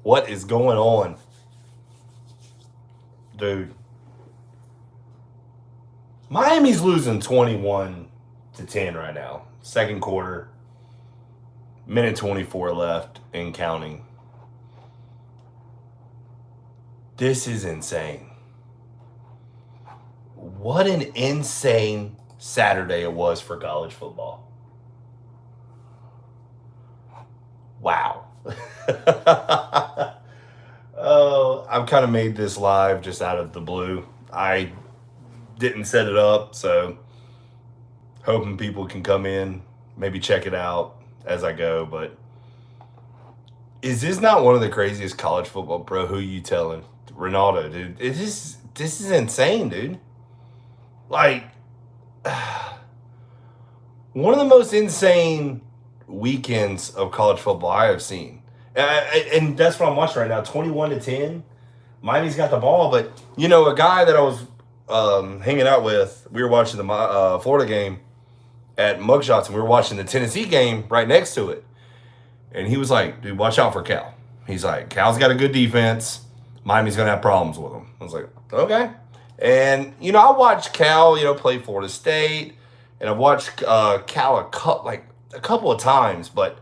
What is going on? Dude. Miami's losing 21-10 right now. Second quarter. Minute 24 left and counting. This is insane. What an insane Saturday it was for college football. Wow. Oh, I've kind of made this live just out of the blue. I didn't set it up, so hoping people can come in, maybe check it out as I go. But is this not one of the craziest college football pro? Who you telling? Ronaldo, dude. This is insane, dude. Like, one of the most insane weekends of college football I have seen. And that's what I'm watching right now. 21-10. Miami's got the ball, but a guy that I was hanging out with, we were watching the Florida game at Mugshots, and we were watching the Tennessee game right next to it. And he was like, dude, watch out for Cal. He's like, Cal's got a good defense. Miami's going to have problems with him. I was like, okay. And, I watched Cal, play Florida State. And I've watched Cal a couple of times. But,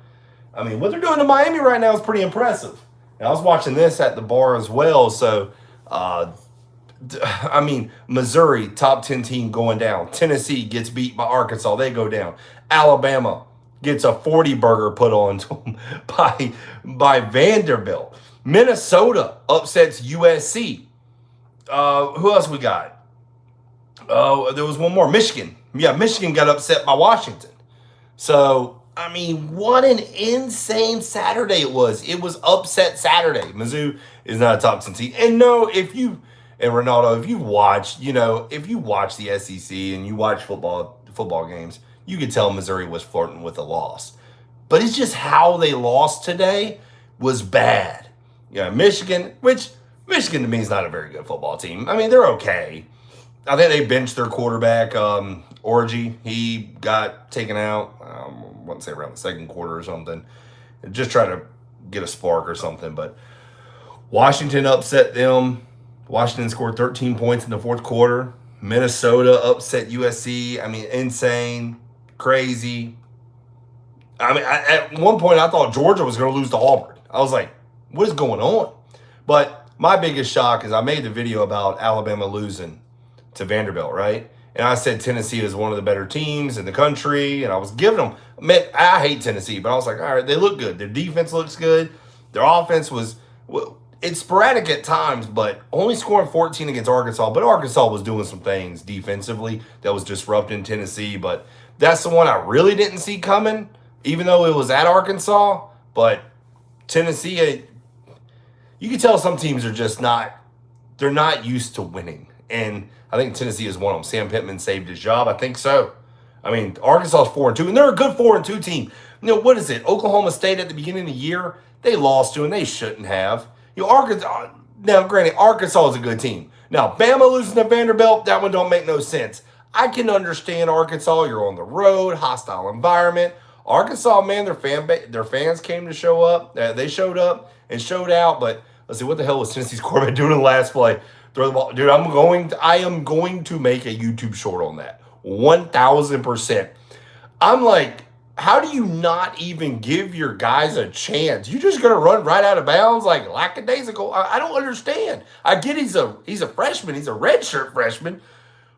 what they're doing to Miami right now is pretty impressive. And I was watching this at the bar as well. So, Missouri, top 10 team going down. Tennessee gets beat by Arkansas. They go down. Alabama gets a 40 burger put on to them by Vanderbilt. Minnesota upsets USC. Who else we got? There was one more. Michigan. Yeah, Michigan got upset by Washington. So, what an insane Saturday it was. It was upset Saturday. Mizzou is not a top 10 team. And no, Ronaldo, if you watch the SEC and you watch football games, you could tell Missouri was flirting with a loss. But it's just how they lost today was bad. Michigan to me is not a very good football team. They're okay. I think they benched their quarterback, Orgy. He got taken out, I want to say around the second quarter or something. Just try to get a spark or something. But Washington upset them. Washington scored 13 points in the fourth quarter. Minnesota upset USC. Insane, crazy. At one point, I thought Georgia was going to lose to Auburn. I was like, what is going on? But my biggest shock is I made the video about Alabama losing to Vanderbilt, right? And I said Tennessee is one of the better teams in the country. And I was giving them, I hate Tennessee, but I was like, all right, they look good. Their defense looks good. Their offense was, it's sporadic at times, but only scoring 14 against Arkansas. But Arkansas was doing some things defensively that was disrupting Tennessee. But that's the one I really didn't see coming, even though it was at Arkansas. But Tennessee, you can tell some teams are just they're not used to winning. And I think Tennessee is one of them. Sam Pittman saved his job. I think so. Arkansas is 4-2, and they're a good 4-2 team. What is it? Oklahoma State at the beginning of the year, they lost to, and they shouldn't have. Arkansas. Now, granted, Arkansas is a good team. Now, Bama losing to Vanderbilt, that one don't make no sense. I can understand Arkansas. You're on the road, hostile environment. Arkansas, man, their fans came to show up. They showed up and showed out. But let's see, what the hell was Tennessee's quarterback doing in the last play? Throw the ball, dude. I am going to make a YouTube short on that. 1,000%. I'm like, how do you not even give your guys a chance? You just gonna run right out of bounds like lackadaisical? I don't understand. I get he's a freshman. He's a redshirt freshman.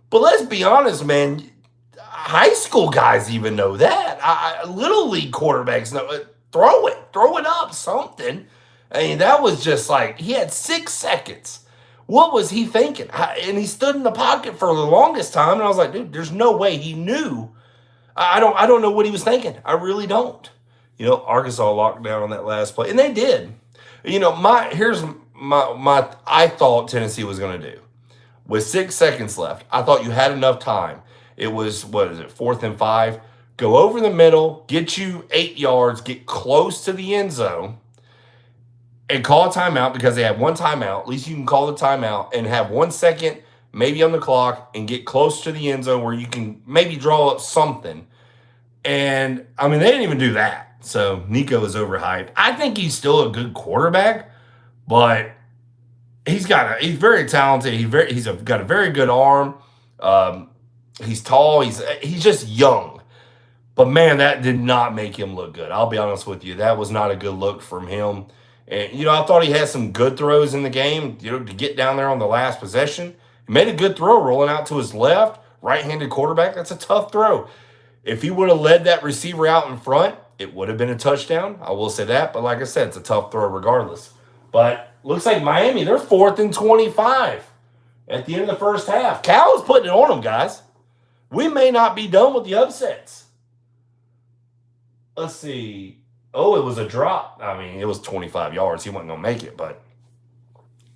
But let's be honest, man. High school guys even know that. Little league quarterbacks know it. Throw it up, something. That was just like, he had 6 seconds. What was he thinking? And he stood in the pocket for the longest time, and I was like, dude, there's no way he knew. I don't know what he was thinking. I really don't. Arkansas locked down on that last play, and they did. Here's my I thought Tennessee was going to do. With 6 seconds left, I thought you had enough time. It was, 4th and 5? Go over the middle, get you 8 yards, get close to the end zone, and call a timeout because they had one timeout. At least you can call the timeout and have 1 second maybe on the clock and get close to the end zone where you can maybe draw up something. And, they didn't even do that. So, Nico is overhyped. I think he's still a good quarterback, But he's very talented. Got a very good arm. Um, he's tall. He's just young. But man, that did not make him look good. I'll be honest with you. That was not a good look from him. And I thought he had some good throws in the game, to get down there on the last possession. He made a good throw rolling out to his left, right-handed quarterback. That's a tough throw. If he would have led that receiver out in front, it would have been a touchdown. I will say that. But like I said, it's a tough throw regardless. But looks like Miami, they're 4th and 25 at the end of the first half. Cal is putting it on them, guys. We may not be done with the upsets. Let's see. Oh, it was a drop. I mean, it was 25 yards. He wasn't going to make it, but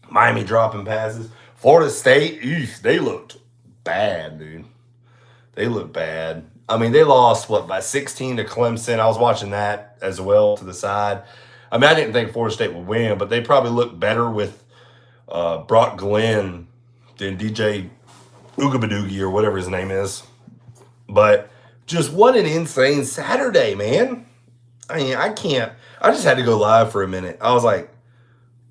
Miami dropping passes. Florida State, they looked bad, dude. They looked bad. I mean, they lost, by 16 to Clemson. I was watching that as well to the side. I mean, I didn't think Florida State would win, but they probably looked better with Brock Glenn than DJ Ugabadoogie or whatever his name is. But just what an insane Saturday, man. I mean, I just had to go live for a minute. I was like,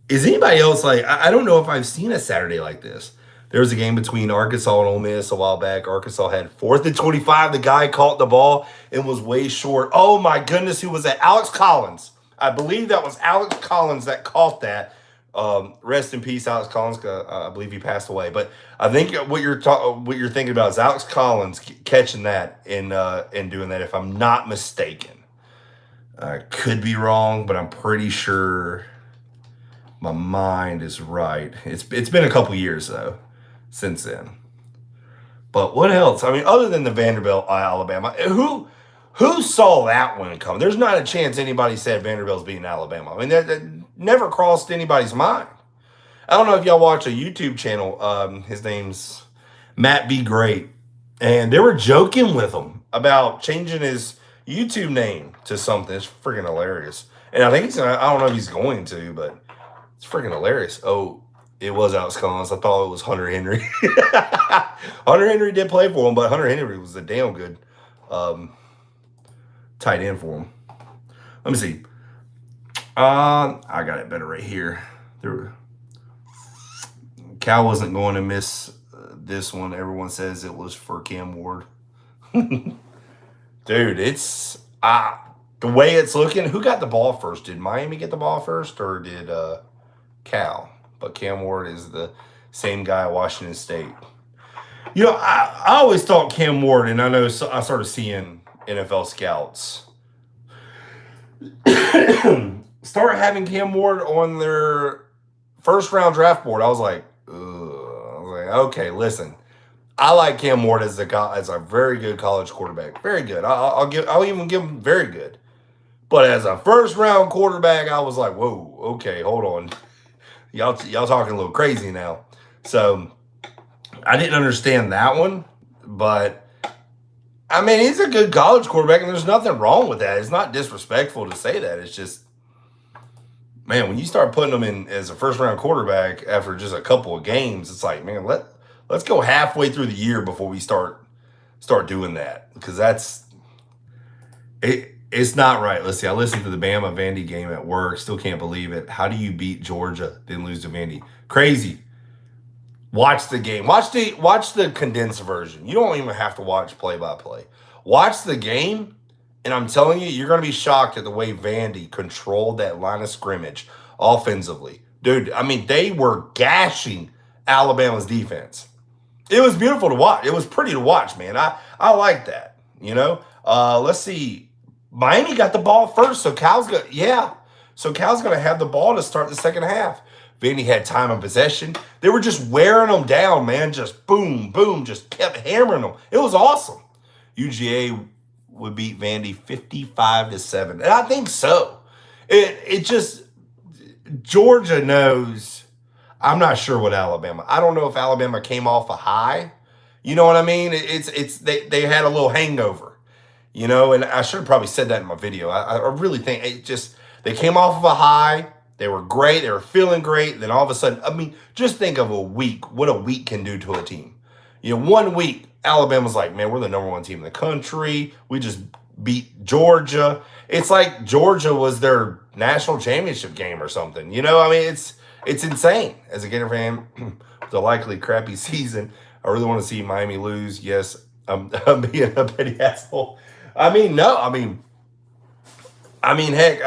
is anybody else I don't know if I've seen a Saturday like this. There was a game between Arkansas and Ole Miss a while back. Arkansas had 4th and 25. The guy caught the ball and was way short. Oh, my goodness. Who was that? Alex Collins. I believe that was Alex Collins that caught that. Rest in peace, Alex Collins. I believe he passed away. But I think what you're thinking about is Alex Collins catching that and doing that, if I'm not mistaken. I could be wrong, but I'm pretty sure my mind is right. It's been a couple years, though, since then. But what else? I mean, other than the Vanderbilt, Alabama, who saw that one coming? There's not a chance anybody said Vanderbilt's beating Alabama. I mean, that never crossed anybody's mind. I don't know if y'all watch a YouTube channel. His name's Matt B. Great. And they were joking with him about changing his YouTube name to something. It's freaking hilarious. And I think I don't know if he's going to, but it's freaking hilarious. Oh, it was Alex Collins. I thought it was Hunter Henry. Hunter Henry did play for him, but Hunter Henry was a damn good tight end for him. Let me see. I got it better right here. Cal wasn't going to miss this one. Everyone says it was for Cam Ward. Dude, it's the way it's looking. Who got the ball first? Did Miami get the ball first, or did Cal? But Cam Ward is the same guy at Washington State. I always thought Cam Ward, and I know I started seeing NFL scouts start having Cam Ward on their first round draft board. I was like, ugh. I was like, okay, listen. I like Cam Ward as a very good college quarterback. Very good. I'll even give him very good. But as a first round quarterback, I was like, whoa, okay, hold on. Y'all talking a little crazy now. So I didn't understand that one, but I mean, he's a good college quarterback, and there's nothing wrong with that. It's not disrespectful to say that. It's just, man, when you start putting him in as a first round quarterback after just a couple of games, it's like, man, let's go halfway through the year before we start doing that, because it's not right. Let's see. I listened to the Bama Vandy game at work. Still can't believe it. How do you beat Georgia then lose to Vandy? Crazy. Watch the game. Watch the condensed version. You don't even have to watch play-by-play. Watch the game, and I'm telling you, you're going to be shocked at the way Vandy controlled that line of scrimmage offensively. Dude, I mean, they were gashing Alabama's defense. It was beautiful to watch. It was pretty to watch, man. I like that, Let's see. Miami got the ball first, so Cal's going to have the ball to start the second half. Vandy had time of possession. They were just wearing them down, man. Just boom, boom, just kept hammering them. It was awesome. UGA would beat Vandy 55-7. And I think so. It just, Georgia knows. I'm not sure what Alabama. I don't know if Alabama came off a high. You know what I mean? They had a little hangover. And I should have probably said that in my video. I really think they came off of a high. They were great. They were feeling great. Then all of a sudden, I mean, just think of a week, what a week can do to a team. 1 week, Alabama's like, man, we're the number one team in the country. We just beat Georgia. It's like Georgia was their national championship game or something. I mean, It's insane. As a Gator fan, with a likely crappy season, I really want to see Miami lose. Yes, I'm being a petty asshole. I mean, no, heck,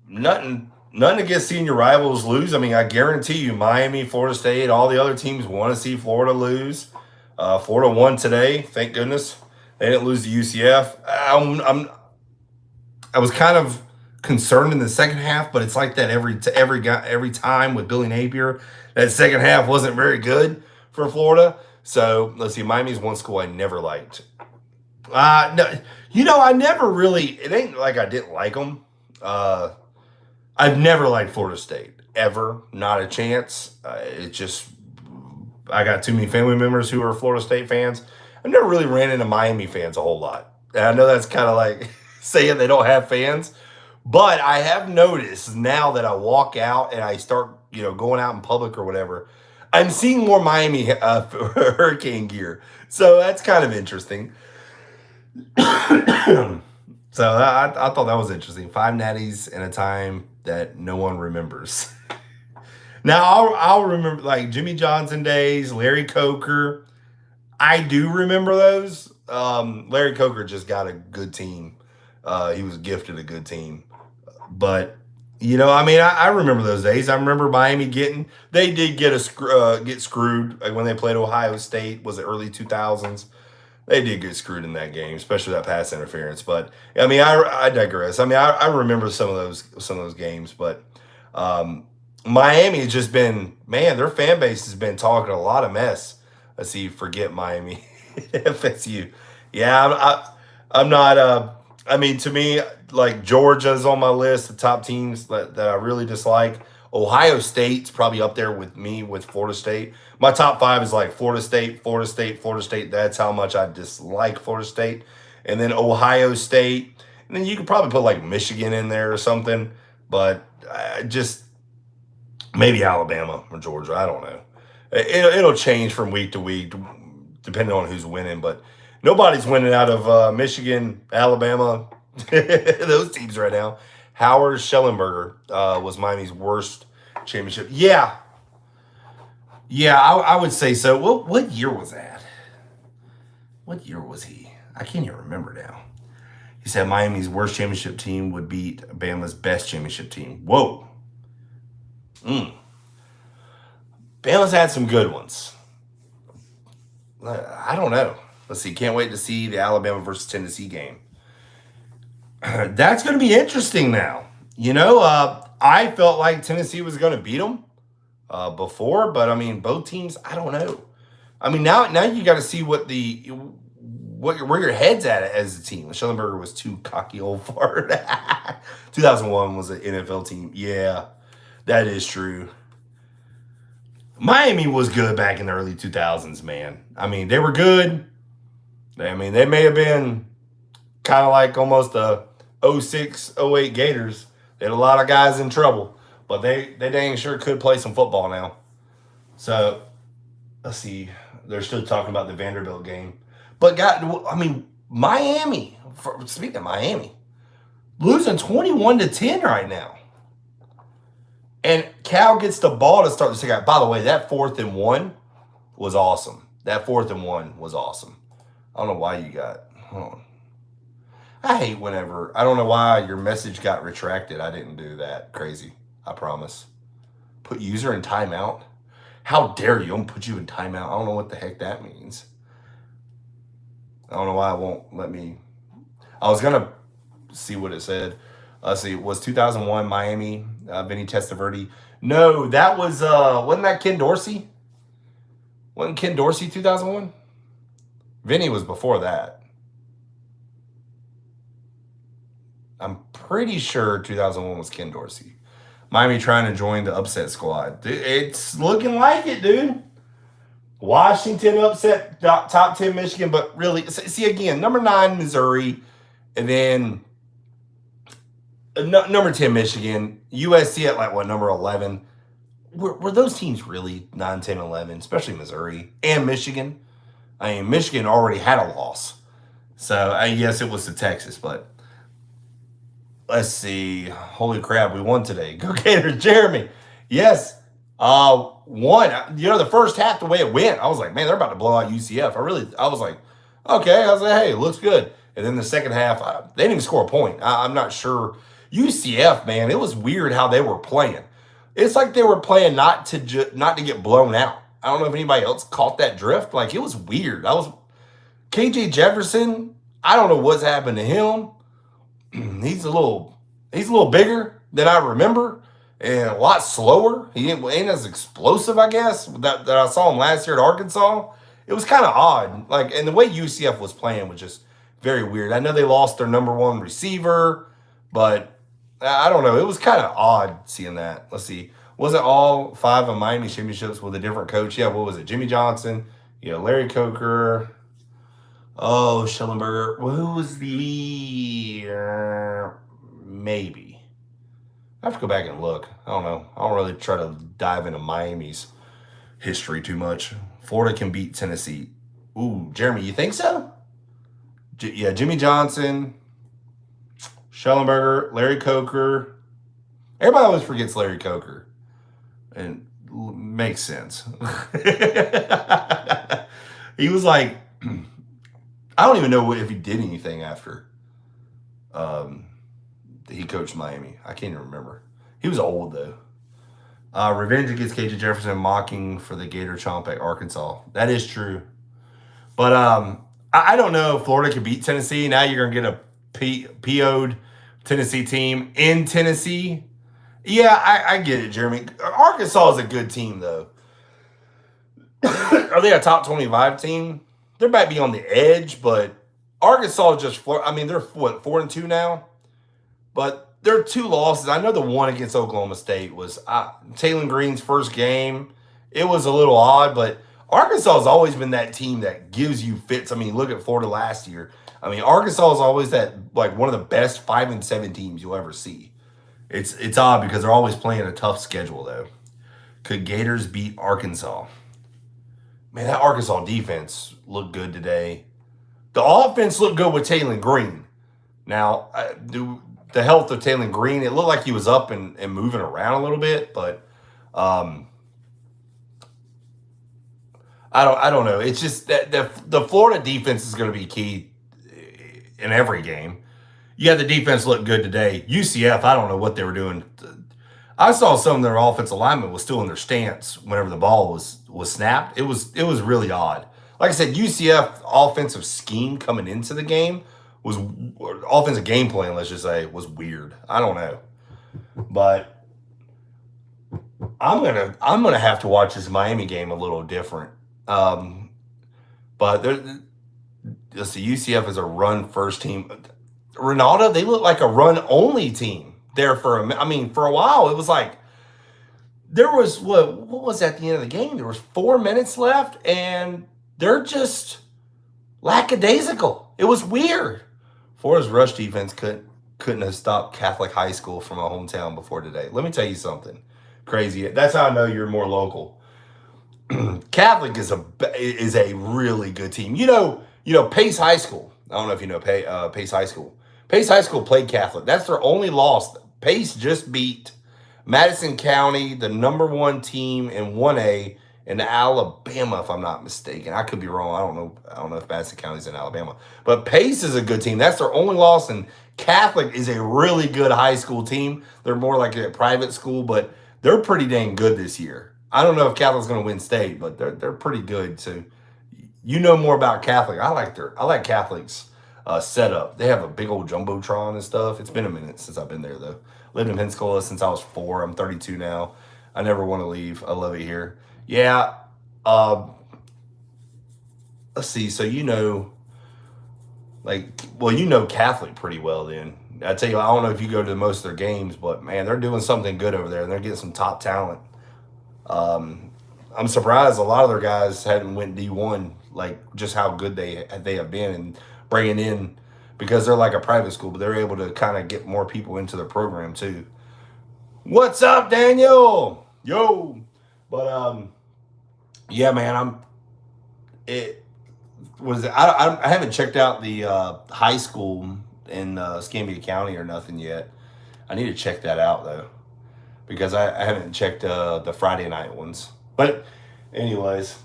nothing against seeing your rivals lose. I mean, I guarantee you, Miami, Florida State, all the other teams want to see Florida lose. Florida won today, thank goodness. They didn't lose to UCF. I was kind of concerned in the second half, but it's like that every time with Billy Napier. That second half wasn't very good for Florida. So let's see, Miami's one school I never liked. No, I never really. It ain't like I didn't like them. I've never liked Florida State ever, not a chance. It just I got too many family members who are Florida State fans. I've never really ran into Miami fans a whole lot. And I know that's kind of like saying they don't have fans, but I have noticed now that I walk out and I start, going out in public or whatever, I'm seeing more Miami Hurricane gear. So that's kind of interesting. So I thought that was interesting. 5 natties in a time that no one remembers. Now I'll remember like Jimmy Johnson days, Larry Coker. I do remember those. Larry Coker just got a good team. He was gifted a good team. But I remember those days. I remember Miami they did get get screwed when they played Ohio State. Was it early 2000s? They did get screwed in that game, especially that pass interference. But I digress. I remember some of those games, but Miami has just been, man, their fan base has been talking a lot of mess. Let's see, forget Miami, FSU. Yeah, I'm not. To me, like Georgia's on my list, the top teams that I really dislike. Ohio State's probably up there with me with Florida State. My top 5 is like Florida State, Florida State, Florida State. That's how much I dislike Florida State. And then Ohio State. And then you could probably put like Michigan in there or something. But just maybe Alabama or Georgia. I don't know. It'll change from week to week depending on who's winning. But nobody's winning out of Michigan, Alabama, those teams right now. Howard Schellenberger was Miami's worst championship. Yeah, I would say so. What year was that? What year was he? I can't even remember now. He said Miami's worst championship team would beat Bama's best championship team. Whoa. Bama's had some good ones. I don't know. Let's see. Can't wait to see the Alabama versus Tennessee game. That's going to be interesting now. I felt like Tennessee was going to beat them before, but both teams, I don't know. Now you got to see where your head's at as a team. Schellenberger was too cocky old fart. 2001 was an NFL team. Yeah, that is true. Miami was good back in the early 2000s, man. They were good. They may have been kind of like almost the 06, 08 Gators. They had a lot of guys in trouble, but they dang sure could play some football now. So, let's see. They're still talking about the Vanderbilt game. But, Miami, speaking of Miami, losing 21-10 right now. And Cal gets the ball to start the second half. By the way, that 4th and 1 was awesome. I don't know why you got. Hold on. I hate whenever. I don't know why your message got retracted. I didn't do that. Crazy. I promise. Put user in timeout. How dare you? I'm gonna put you in timeout. I don't know what the heck that means. I don't know why it won't let me. I was gonna see what it said. Let's see. It was 2001 Miami. Vinny Testaverde. No, that was wasn't that Ken Dorsey? Wasn't Ken Dorsey 2001? Vinny was before that. I'm pretty sure 2001 was Ken Dorsey. Miami trying to join the upset squad. It's looking like it, dude. Washington upset top 10 Michigan, but really, see again, number 9 Missouri, and then number 10 Michigan, USC at like what, number 11. Were those teams really 9, 10, 11, especially Missouri and Michigan? Michigan already had a loss. So, yes, it was to Texas, but let's see. Holy crap, we won today. Go Gators, Jeremy. Yes. One, the first half, the way it went, I was like, man, they're about to blow out UCF. I was like, okay. I was like, hey, it looks good. And then the second half, they didn't even score a point. I'm not sure. UCF, man, it was weird how they were playing. It's like they were playing not to get blown out. I don't know if anybody else caught that drift. Like, it was weird. I was KJ Jefferson. I don't know what's happened to him. He's a little bigger than I remember and a lot slower. He ain't as explosive, I guess, that I saw him last year at Arkansas. It was kind of odd. Like, and the way UCF was playing was just very weird. I know they lost their number one receiver, but I don't know. It was kind of odd seeing that. Let's see. Was it all five of Miami championships with a different coach? Yeah, what was it? Jimmy Johnson, Larry Coker. Oh, Schellenberger. Who was the maybe? I have to go back and look. I don't know. I don't really try to dive into Miami's history too much. Florida can beat Tennessee. Ooh, Jeremy, you think so? Yeah, Jimmy Johnson, Schellenberger, Larry Coker. Everybody always forgets Larry Coker, and makes sense. He was like, I don't even know if he did anything after he coached Miami. I can't even remember. He was old though. Revenge against KJ Jefferson mocking for the Gator Chomp at Arkansas. That is true. But I don't know if Florida could beat Tennessee. Now you're going to get a PO'd Tennessee team in Tennessee. Yeah, I get it, Jeremy. Arkansas is a good team, though. Are they a top 25 team? They might be on the edge, but Arkansas just, I mean, they're what, 4-2 now? But their two losses, I know the one against Oklahoma State was Taylor Green's first game. It was a little odd, but Arkansas has always been that team that gives you fits. I mean, look at Florida last year. I mean, Arkansas is always that, like, one of the best 5-7 teams you'll ever see. It's odd because they're always playing a tough schedule, though. Could Gators beat Arkansas? Man, that Arkansas defense looked good today. The offense looked good with Taylor Green. Now, the health of Taylor Green, it looked like he was up and moving around a little bit, but I don't know. It's just that the Florida defense is going to be key in every game. Yeah, the defense looked good today. UCF, I don't know what they were doing. I saw some of their offensive linemen was still in their stance whenever the ball was snapped. It was really odd. Like I said, UCF offensive scheme coming into the game was offensive game plan. Let's just say was weird. I don't know, but I'm gonna have to watch this Miami game a little different. But let's see, UCF is a run first team. Ronaldo, they look like a run only team there for a while. It was like there was what was at the end of the game? There was 4 minutes left, and they're just lackadaisical. It was weird. Florida's rush defense couldn't have stopped Catholic High School from my hometown before today. Let me tell you something crazy. That's how I know you're more local. Catholic is a really good team. Pace High School. I don't know if you know Pace High School. Pace High School played Catholic. That's their only loss. Pace just beat Madison County, the number one team in 1A in Alabama, if I'm not mistaken. I could be wrong. I don't know if Madison County's in Alabama. But Pace is a good team. That's their only loss, and Catholic is a really good high school team. They're more like a private school, but they're pretty dang good this year. I don't know if Catholic's going to win state, but they're pretty good. So you know more about Catholic. I like Catholic's setup. They have a big old jumbotron and stuff. It's been a minute since I've been there though. Lived in Pensacola since I was 4. I'm 32 now. I never want to leave. I love it here. Yeah. Let's see. So Catholic pretty well then. I tell you, I don't know if you go to most of their games, but man, they're doing something good over there, and they're getting some top talent. I'm surprised a lot of their guys hadn't went D1, like just how good they have been, and bringing in, because they're like a private school, but they're able to kind of get more people into their program too. What's up, Daniel? Yo, but yeah, man, I haven't checked out the high school in Escambia County or nothing yet. I need to check that out though. because I haven't checked the Friday night ones. But anyways,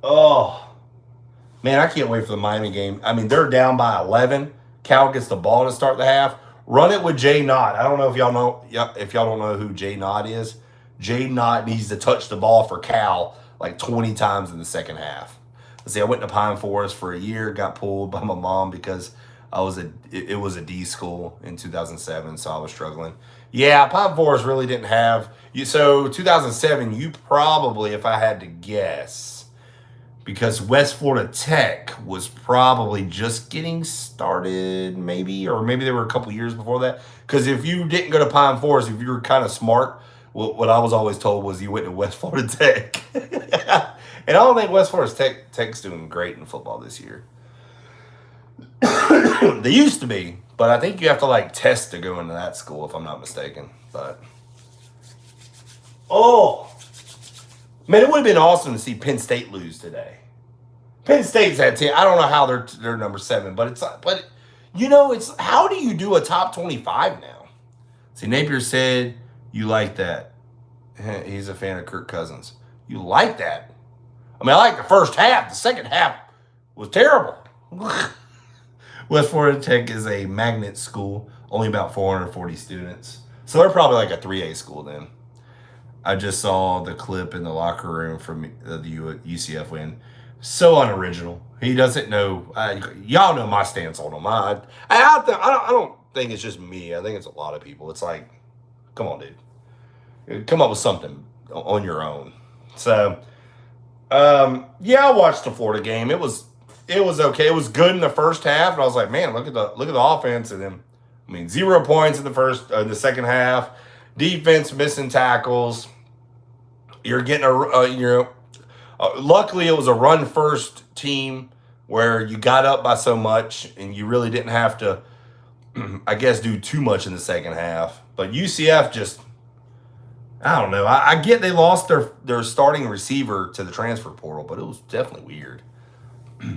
oh man, I can't wait for the Miami game. I mean, they're down by 11. Cal gets the ball to start the half. Run it with Jay Nott. I don't know if y'all know. If y'all don't know who Jay Nott is, Jay Nott needs to touch the ball for Cal like 20 times in the second half. See, I went to Pine Forest for a year, got pulled by my mom because it was a D school in 2007, so I was struggling. Yeah, Pine Forest really didn't have you. So 2007, you probably, if I had to guess, because West Florida Tech was probably just getting started, maybe, or maybe they were a couple years before that. Because if you didn't go to Pine Forest, if you were kind of smart, what I was always told was you went to West Florida Tech. And I don't think West Florida Tech's doing great in football this year. They used to be, but I think you have to like test to go into that school, if I'm not mistaken. But oh man, it would have been awesome to see Penn State lose today. Penn State's at 10. I don't know how they're number 7, but it's how do you do a top 25 now? See, Napier said you like that. He's a fan of Kirk Cousins. You like that? I mean, I like the first half. The second half was terrible. West Florida Tech is a magnet school, only about 440 students. So they're probably like a 3A school then. I just saw the clip in the locker room from the UCF win. So unoriginal. He doesn't know. Y'all know my stance on him. I don't think it's just me. I think it's a lot of people. It's like, come on, dude. Come up with something on your own. So, yeah, I watched the Florida game. It was okay. It was good in the first half, and I was like, man, look at the offense. And then, I mean, 0 points in the second half. Defense missing tackles. You're getting luckily it was a run first team where you got up by so much, and you really didn't have to, I guess, do too much in the second half. But UCF just, I don't know. I get they lost their starting receiver to the transfer portal, but it was definitely weird.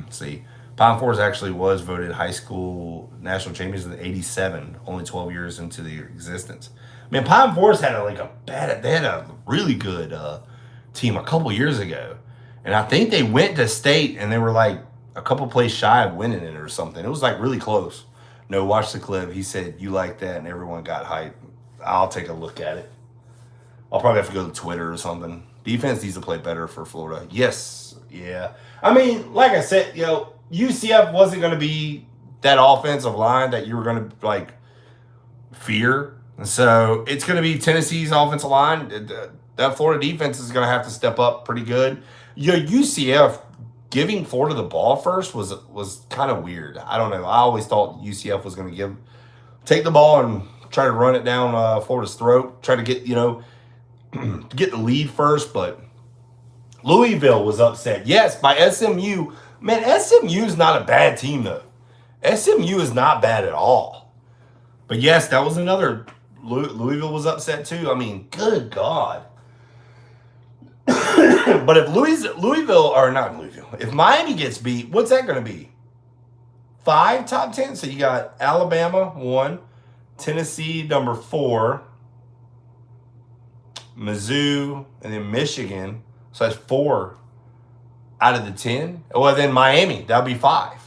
See, Pine Forest actually was voted high school national champions in '87, only 12 years into the existence. I mean, Pine Forest had they had a really good team a couple years ago, and I think they went to state and they were like a couple plays shy of winning it or something. It was like really close. No, watch the clip. He said you like that, and everyone got hyped. I'll take a look at it. I'll probably have to go to Twitter or something. Defense needs to play better for Florida. Yes, yeah. I mean, like I said, UCF wasn't going to be that offensive line that you were going to like fear. So it's going to be Tennessee's offensive line. That Florida defense is going to have to step up pretty good. UCF giving Florida the ball first was kind of weird. I don't know. I always thought UCF was going to take the ball and try to run it down Florida's throat, try to get get the lead first. But Louisville was upset. Yes, by SMU. Man, SMU is not a bad team though. SMU is not bad at all. But yes, that was another. Louisville was upset too. I mean, good God. But if if Miami gets beat, what's that going to be? 5 top 10? So you got Alabama 1, Tennessee number 4, Mizzou, and then Michigan. So that's 4 out of the 10. Well, then Miami, that'll be 5.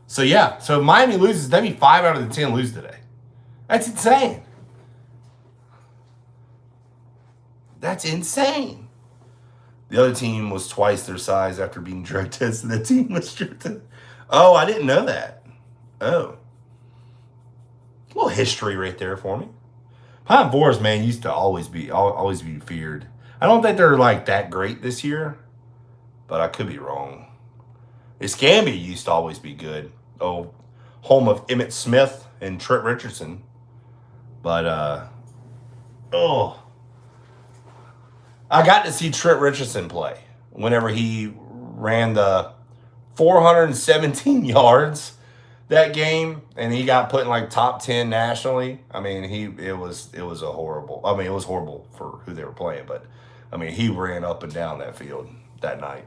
So yeah, so if Miami loses, that'd be 5 out of the 10 lose today. That's insane. That's insane. The other team was twice their size after being drug tested. The team was drug tested. Oh, I didn't know that. Oh. A little history right there for me. Pine Forest, man, used to always be feared. I don't think they're like that great this year, but I could be wrong. Escambia used to always be good. Oh, home of Emmitt Smith and Trent Richardson. But, I got to see Trent Richardson play whenever he ran the 417 yards that game, and he got put in like top 10 nationally. I mean, it was horrible for who they were playing, but I mean, he ran up and down that field that night.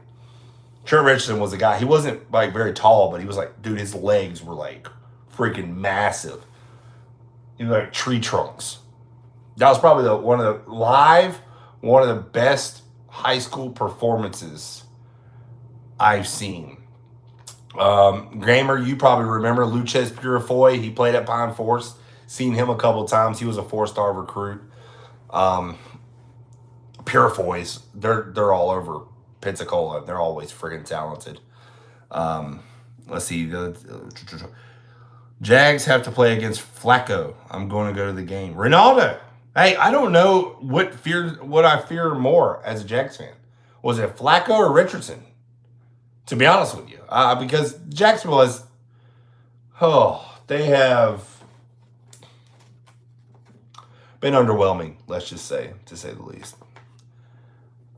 Trent Richardson was a guy. He wasn't like very tall, but he was like, dude, his legs were like freaking massive. He was like tree trunks. That was probably one of the best high school performances I've seen. Gamer, you probably remember Luches Purifoy. He played at Pine Forest. Seen him a couple times. He was a 4-star recruit. Um, Purifoys, they're all over Pensacola. They're always friggin' talented. Let's see. The Jags have to play against Flacco. I'm going to go to the game. Ronaldo. Hey, I don't know what I fear more as a Jags fan. Was it Flacco or Richardson? To be honest with you, because Jacksonville has, they have been underwhelming. Let's just say, to say the least.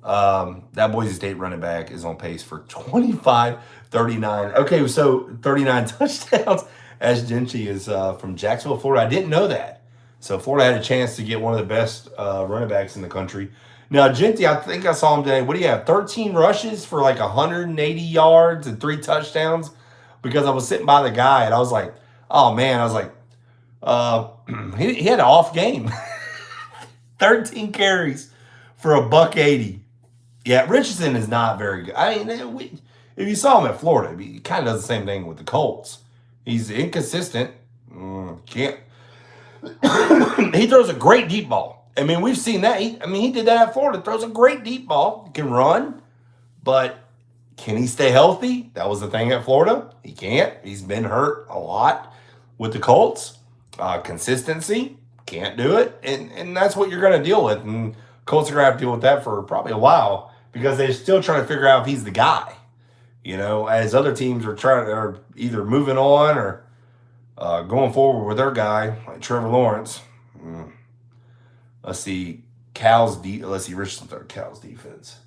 That Boise State running back is on pace for 25, 39. Okay, so 39 touchdowns. Ash Gentry is from Jacksonville, Florida. I didn't know that. So Florida had a chance to get one of the best running backs in the country. Now, Gentry, I think I saw him today. What do you have? 13 rushes for like 180 yards and 3 touchdowns? Because I was sitting by the guy and I was like, oh man, I was like, he had an off game. 13 carries for $180. Yeah, Richardson is not very good. I mean, if you saw him at Florida, he kind of does the same thing with the Colts. He's inconsistent. Can't. He throws a great deep ball. I mean, we've seen that. He did that at Florida. Throws a great deep ball. Can run, but can he stay healthy? That was the thing at Florida. He can't. He's been hurt a lot with the Colts. Consistency, can't do it. And that's what you're going to deal with. And Colts are going to have to deal with that for probably a while because they're still trying to figure out if he's the guy. You know, as other teams are either moving on or going forward with their guy, like Trevor Lawrence. Let's see. Richardson third Cal's defense.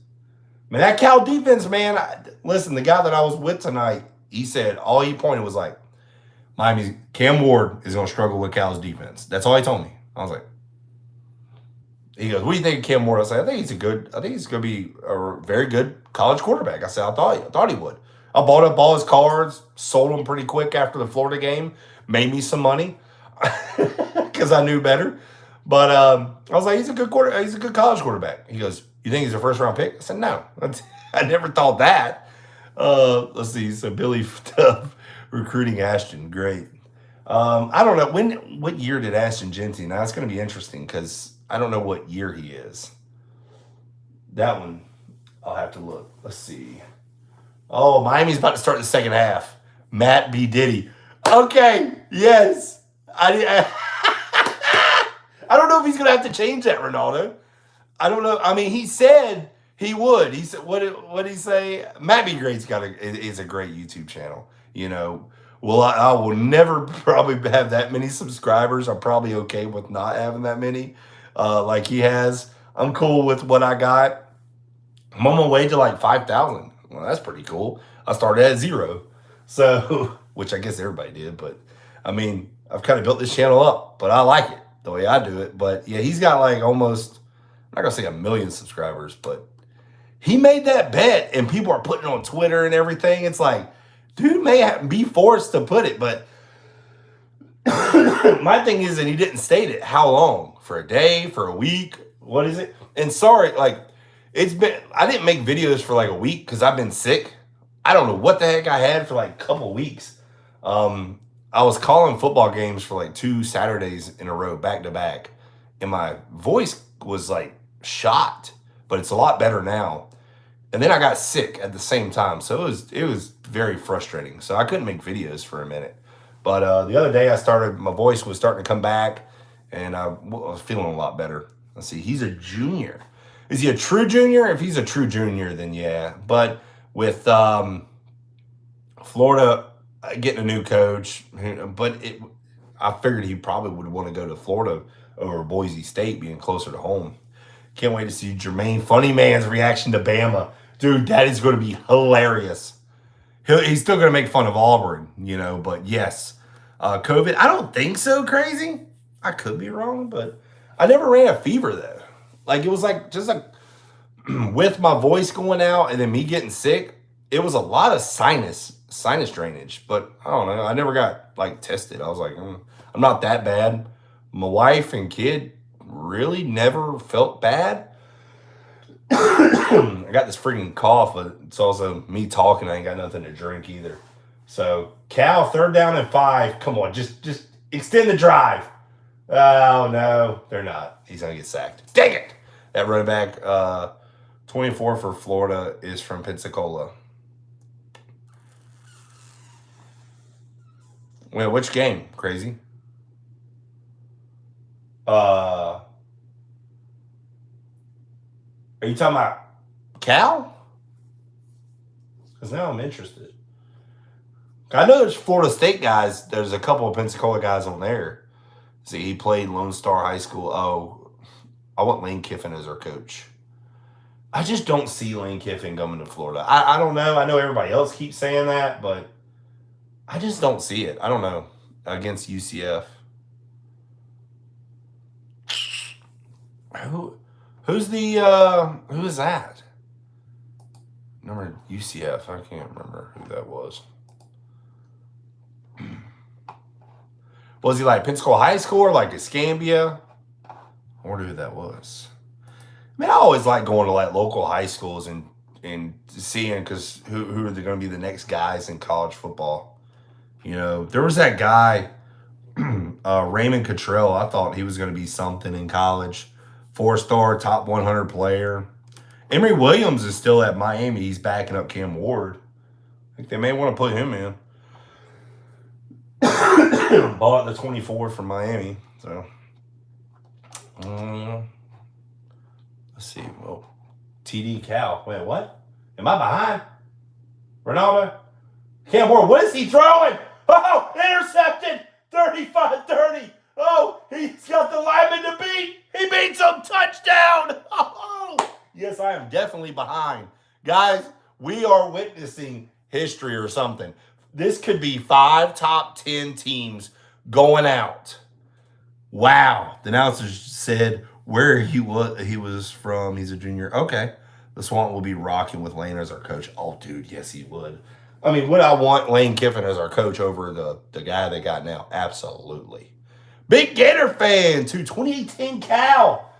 Man, that Cal defense, man. Listen, the guy that I was with tonight, he said all he pointed was like, Miami's Cam Ward is going to struggle with Cal's defense. That's all he told me. I was like, he goes, what do you think of Cam Ward? I said, I think he's going to be a very good college quarterback. I said, I thought he would. I bought up all his cards, sold them pretty quick after the Florida game, made me some money because I knew better. But I was like, he's a good college quarterback. He goes, you think he's a first-round pick? I said, no. I never thought that. Let's see. So Billy Tubb recruiting Ashton. Great. I don't know. What year did Ashton Gentry? Now, it's going to be interesting because I don't know what year he is. That one, I'll have to look. Let's see. Oh, Miami's about to start the second half. Matt B. Diddy. Okay. Yes. I don't know if he's going to have to change that, Ronaldo. I don't know. I mean, he said he would. He said, what did he say? Matt B. Great's is a great YouTube channel. You know, well, I will never probably have that many subscribers. I'm probably okay with not having that many like he has. I'm cool with what I got. I'm on my way to like 5,000. Well, that's pretty cool. I started at 0. So, which I guess everybody did. But, I mean, I've kind of built this channel up. But I like it the way I do it. But, yeah, he's got like almost, I'm not going to say 1 million subscribers. But he made that bet. And people are putting it on Twitter and everything. It's like, dude may be forced to put it. But my thing is that he didn't state it. How long? For a day? For a week? What is it? And sorry, like, I didn't make videos for like a week because I've been sick. I don't know what the heck I had for like a couple weeks. I was calling football games for like 2 Saturdays in a row, back to back. And my voice was like shot, but it's a lot better now. And then I got sick at the same time. So it was very frustrating. So I couldn't make videos for a minute. But the other day my voice was starting to come back and I was feeling a lot better. Let's see, he's a junior. Is he a true junior? If he's a true junior, then yeah. But with Florida getting a new coach, but I figured he probably would want to go to Florida over Boise State, being closer to home. Can't wait to see Jermaine Funny Man's reaction to Bama. Dude, that is going to be hilarious. He's still going to make fun of Auburn, but yes. COVID, I don't think so crazy. I could be wrong, but I never ran a fever, though. Like, it was like, just like, with my voice going out and then me getting sick, it was a lot of sinus drainage. But I don't know. I never got, like, tested. I was like, I'm not that bad. My wife and kid, really never felt bad. I got this freaking cough, but it's also me talking. I ain't got nothing to drink either. So Cal, 3rd down and 5. Come on, just extend the drive. Oh no, they're not. He's gonna get sacked. Dang it! That running back, 24 for Florida, is from Pensacola. Wait, which game? Crazy. Are you talking about Cal? Because now I'm interested. I know there's Florida State guys. There's a couple of Pensacola guys on there. See, he played Lone Star High School. Oh, I want Lane Kiffin as our coach. I just don't see Lane Kiffin coming to Florida. I don't know. I know everybody else keeps saying that, but I just don't see it. I don't know. Against UCF. Who's who is that? Number UCF. I can't remember who that was. Was he like Pensacola High School or like Escambia? I wonder who that was. I mean, I always like going to like local high schools and seeing because who are they going to be the next guys in college football? You know, there was that guy, Raymond Cottrell. I thought he was going to be something in college. 4-star, top 100 player. Emory Williams is still at Miami. He's backing up Cam Ward. I think they may want to put him in. Bought the 24 from Miami. So, let's see. Well, TD Cal. Wait, what? Am I behind? Ronaldo? Cam Ward, what is he throwing? Oh, intercepted. 35-30. Oh, he's got the lineman to beat. He beats him. Touchdown. Oh, yes, I am definitely behind. Guys, we are witnessing history or something. This could be 5 top 10 teams going out. Wow. The announcer said where he was from. He's a junior. Okay. The Swamp will be rocking with Lane as our coach. Oh, dude, yes, he would. I mean, would I want Lane Kiffin as our coach over the guy they got now? Absolutely. Big Gator fan to 2018 Cal.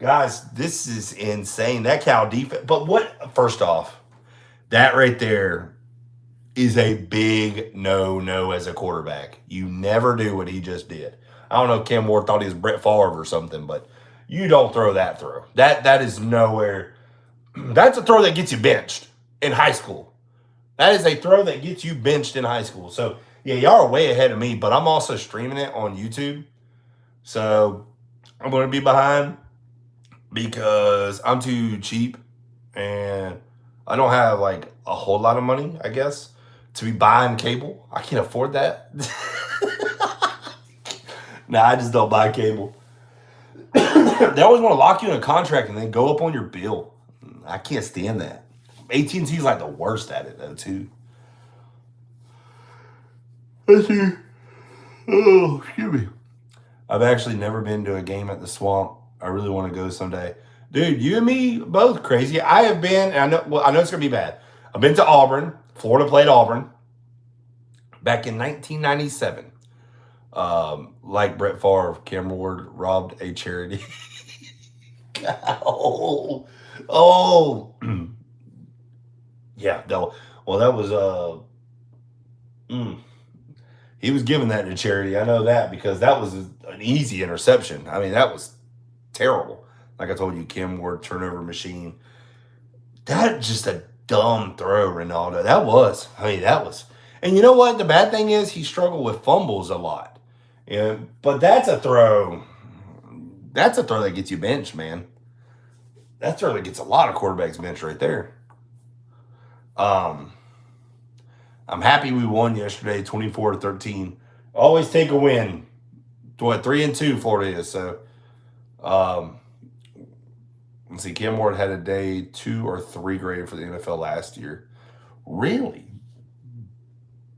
Guys, this is insane. That Cal defense. But what, first off, that right there is a big no as a quarterback. You never do what he just did. I don't know if Cam Ward thought he was Brett Favre or something, but you don't throw that throw. That is nowhere. That's a throw that gets you benched in high school. That is a throw that gets you benched in high school. So, yeah, y'all are way ahead of me, but I'm also streaming it on YouTube. So, I'm going to be behind because I'm too cheap and I don't have like a whole lot of money, I guess, to be buying cable. I can't afford that. Nah, I just don't buy cable. They always want to lock you in a contract and then go up on your bill. I can't stand that. AT&T is like the worst at it though too. Let's see. Oh, excuse me. I've actually never been to a game at the Swamp. I really want to go someday. Dude, you and me both crazy. I have been, and I know it's gonna be bad. I've been to Auburn. Florida played Auburn back in 1997. Like Brett Favre, Cam Ward robbed a charity. oh, yeah. No, well, that was he was giving that to charity. I know that because that was an easy interception. I mean, that was terrible. Like I told you, Cam Ward turnover machine. That just a dumb throw, Ronaldo. That was. I mean, that was. And you know what? The bad thing is he struggled with fumbles a lot. But that's a throw. That's a throw that gets you benched, man. That throw that gets a lot of quarterbacks benched right there. I'm happy we won yesterday, 24-13. Always take a win. What, 3-2 Florida is. So, let's see. Cam Ward had a day 2 or 3 graded for the NFL last year. Really?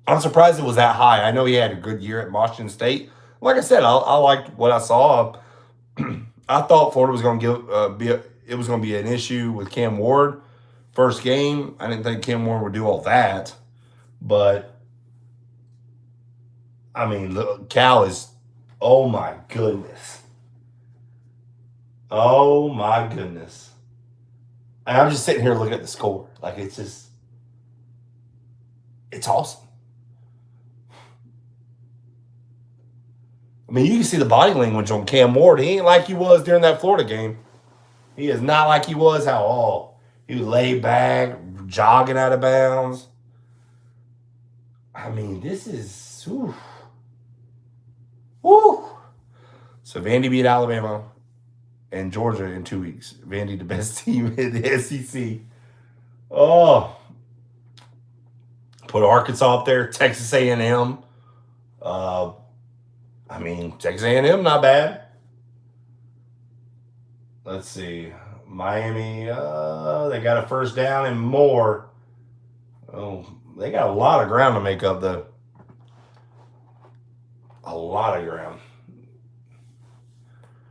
I'm surprised it was that high. I know he had a good year at Washington State. Like I said, I liked what I saw. I thought Florida was going to it was going to be an issue with Cam Ward. First game, I didn't think Cam Ward would do all that. But, I mean, Cal is, oh my goodness. Oh my goodness. And I'm just sitting here looking at the score. Like it's awesome. I mean, you can see the body language on Cam Ward. He ain't like he was during that Florida game. He is not like he was how he was laid back, jogging out of bounds. I mean, this is whew. So Vandy beat Alabama and Georgia in 2 weeks. Vandy, the best team in the SEC. Oh, put Arkansas up there. Texas A&M. I mean, Texas A&M not bad. Let's see. Miami, they got a first down and more. Oh, they got a lot of ground to make up, though. A lot of ground.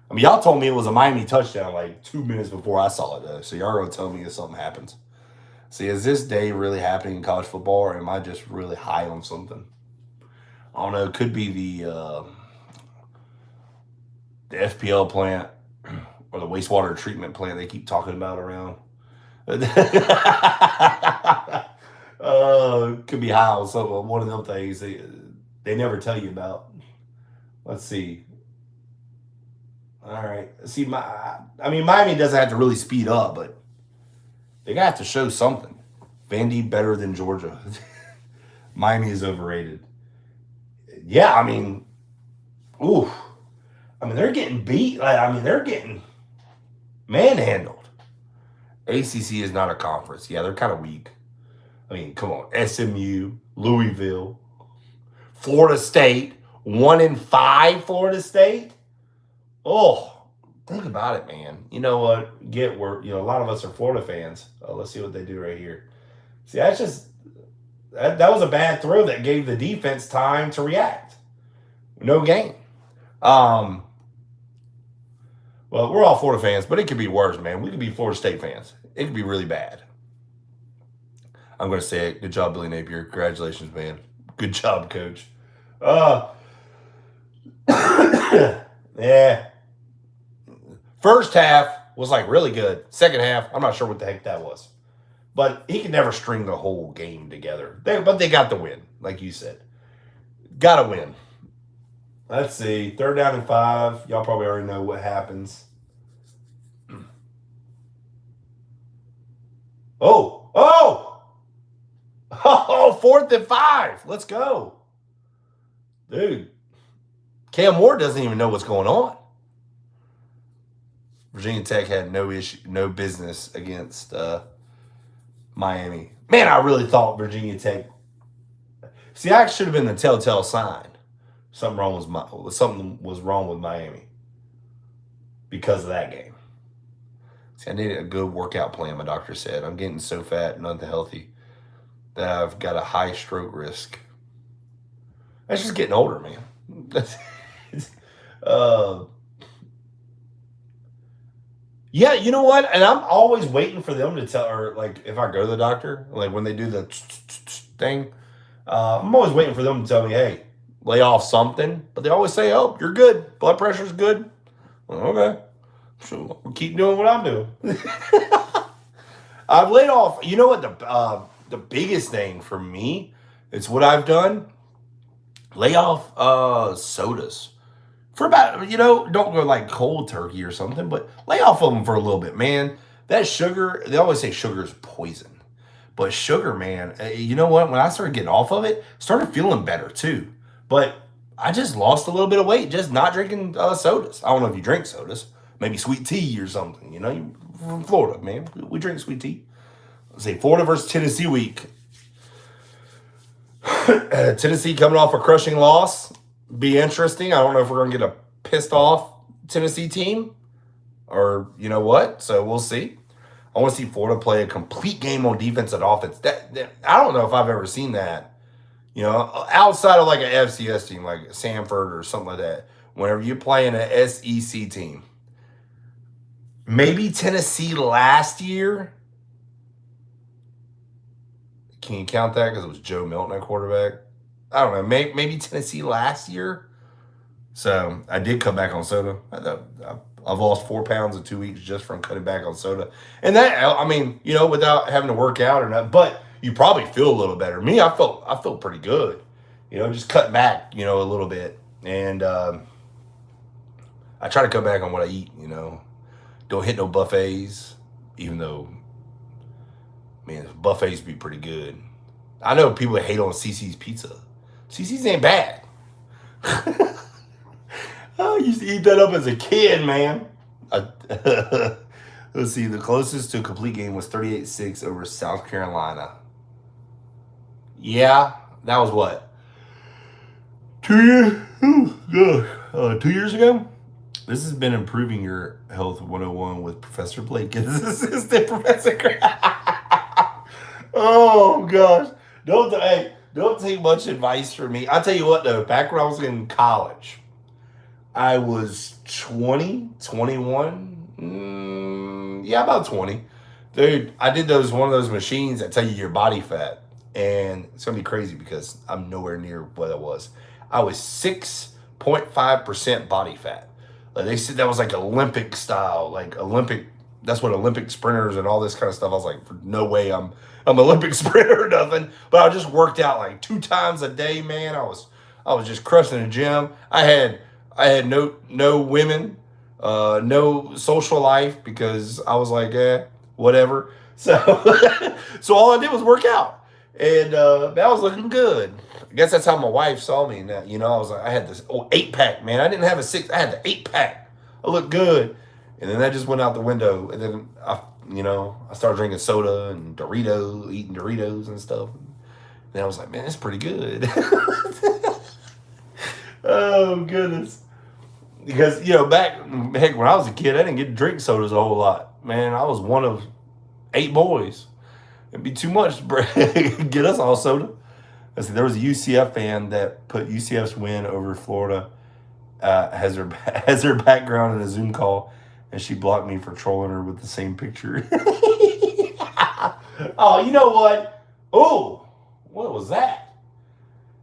I mean, y'all told me it was a Miami touchdown like 2 minutes before I saw it, though. So y'all are going to tell me if something happens. See, is this day really happening in college football, or am I just really high on something? I don't know. It could be the FPL plant or the wastewater treatment plant they keep talking about around. Could be high on some one of them things they never tell you about. Let's see. All right. See, Miami doesn't have to really speed up, but they got to show something. Vandy better than Georgia. Miami is overrated. Yeah, I mean, ooh. I mean, they're getting beat. They're getting manhandled. ACC is not a conference. Yeah, they're kind of weak. I mean, come on. SMU, Louisville, Florida State, 1-5 Florida State. Oh, think about it, man. You know what? A lot of us are Florida fans. Let's see what they do right here. See, that's just that was a bad throw that gave the defense time to react. No gain. Well, we're all Florida fans, but it could be worse, man. We could be Florida State fans. It could be really bad. I'm going to say it. Good job, Billy Napier. Congratulations, man. Good job, coach. Yeah. First half was like really good. Second half, I'm not sure what the heck that was. But he can never string the whole game together. But they got the win, like you said. Got to win. Let's see. 3rd down and 5. Y'all probably already know what happens. Oh, 4th and 5. Let's go. Dude. Cam Ward doesn't even know what's going on. Virginia Tech had no business against Miami. Man, I really thought Virginia Tech. See, that should have been the telltale sign. Something was wrong with Miami because of that game. See, I needed a good workout plan, my doctor said. I'm getting so fat and unhealthy that I've got a high stroke risk. That's just getting older, man. Yeah, you know what? And I'm always waiting for them to tell, or like if I go to the doctor, like when they do the thing, I'm always waiting for them to tell me, hey, lay off something. But they always say, oh, you're good. Blood pressure's good. Well, okay. So I'll keep doing what I'm doing. I've laid off. You know what? The biggest thing for me, it's what I've done. Lay off sodas. For about, don't go like cold turkey or something, but lay off of them for a little bit, man. That sugar, they always say sugar is poison. But sugar, man, you know what? When I started getting off of it, started feeling better too. But I just lost a little bit of weight just not drinking sodas. I don't know if you drink sodas. Maybe sweet tea or something. You're from Florida, man. We drink sweet tea. Let's say Florida versus Tennessee week. Tennessee coming off a crushing loss. Be interesting. I don't know if we're going to get a pissed off Tennessee team or you know what. So we'll see. I want to see Florida play a complete game on defense and offense. I don't know if I've ever seen that. Outside of like an FCS team like Samford or something like that. Whenever you're playing an SEC team. Maybe Tennessee last year. Can you count that because it was Joe Milton at quarterback? I don't know. Maybe Tennessee last year. So I did come back on soda. I've lost 4 pounds in 2 weeks just from cutting back on soda. And that, I mean, without having to work out or not, but you probably feel a little better. Me, I feel pretty good. Just cut back, a little bit. And I try to cut back on what I eat. Don't hit no buffets, even though, man, buffets be pretty good. I know people hate on CC's pizza. CC's ain't bad. I used to eat that up as a kid, man. Let's see. The closest to a complete game was 38-6 over South Carolina. Yeah, that was what? 2 years? Ooh, gosh. 2 years ago? This has been Improving Your Health 101 with Professor Blake and his assistant, Professor Oh, gosh. Don't take much advice from me. I'll tell you what, though. Back when I was in college, I was 20, 21. Yeah, about 20. Dude, I did one of those machines that tell you your body fat. And it's going to be crazy because I'm nowhere near what I was. I was 6.5% body fat. Like they said that was like Olympic style, like Olympic. That's what Olympic sprinters and all this kind of stuff. I was like, no way, I'm Olympic sprinter or nothing. But I just worked out like 2 times a day, man. I was just crushing the gym. I had no women, no social life because I was like, whatever. So so all I did was work out, and I was looking good. I guess that's how my wife saw me. Now, I had this 8-pack, man. I didn't have a 6. I had the 8-pack. I looked good. And then that just went out the window. And then I started drinking soda and eating Doritos and stuff. And then I was like, man, that's pretty good. Oh, goodness. Because, heck, when I was a kid, I didn't get to drink sodas a whole lot. Man, I was one of 8 boys. It'd be too much to get us all soda. I said, there was a UCF fan that put UCF's win over Florida has her background in a Zoom call, and she blocked me for trolling her with the same picture. Oh, you know what? Oh, what was that?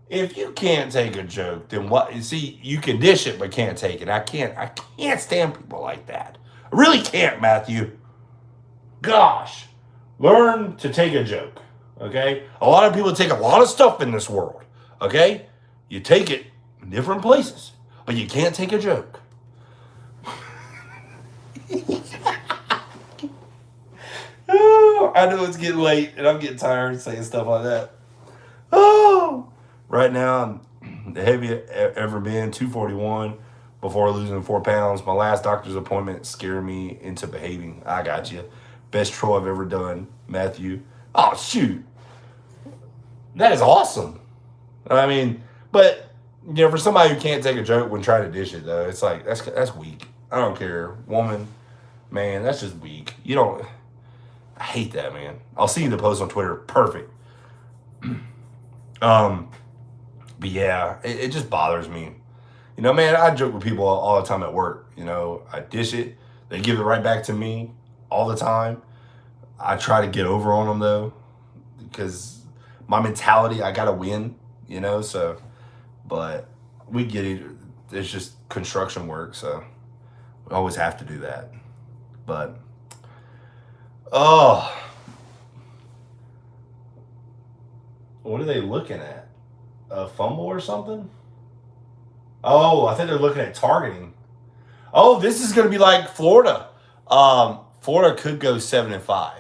If you can't take a joke, then what? You see, you can dish it, but can't take it. I can't stand people like that. I really can't, Matthew. Gosh, learn to take a joke. Okay? A lot of people take a lot of stuff in this world. Okay? You take it in different places, but you can't take a joke. Oh, I know it's getting late, and I'm getting tired of saying stuff like that. Oh, right now I'm the heaviest ever been, 241, before losing 4 pounds. My last doctor's appointment scared me into behaving. I got you. Best troll I've ever done, Matthew. Oh, shoot. That is awesome. I mean, but, for somebody who can't take a joke when trying to dish it, though, it's like, that's weak. I don't care. Woman, man, that's just weak. I hate that, man. I'll see the post on Twitter. Perfect. But yeah, it just bothers me. Man, I joke with people all the time at work. I dish it. They give it right back to me all the time. I try to get over on them, though, because my mentality, I got to win, so, but we get it. It's just construction work, so we always have to do that. But, oh, what are they looking at? A fumble or something? Oh, I think they're looking at targeting. Oh, this is going to be like Florida. Florida could go 7-5.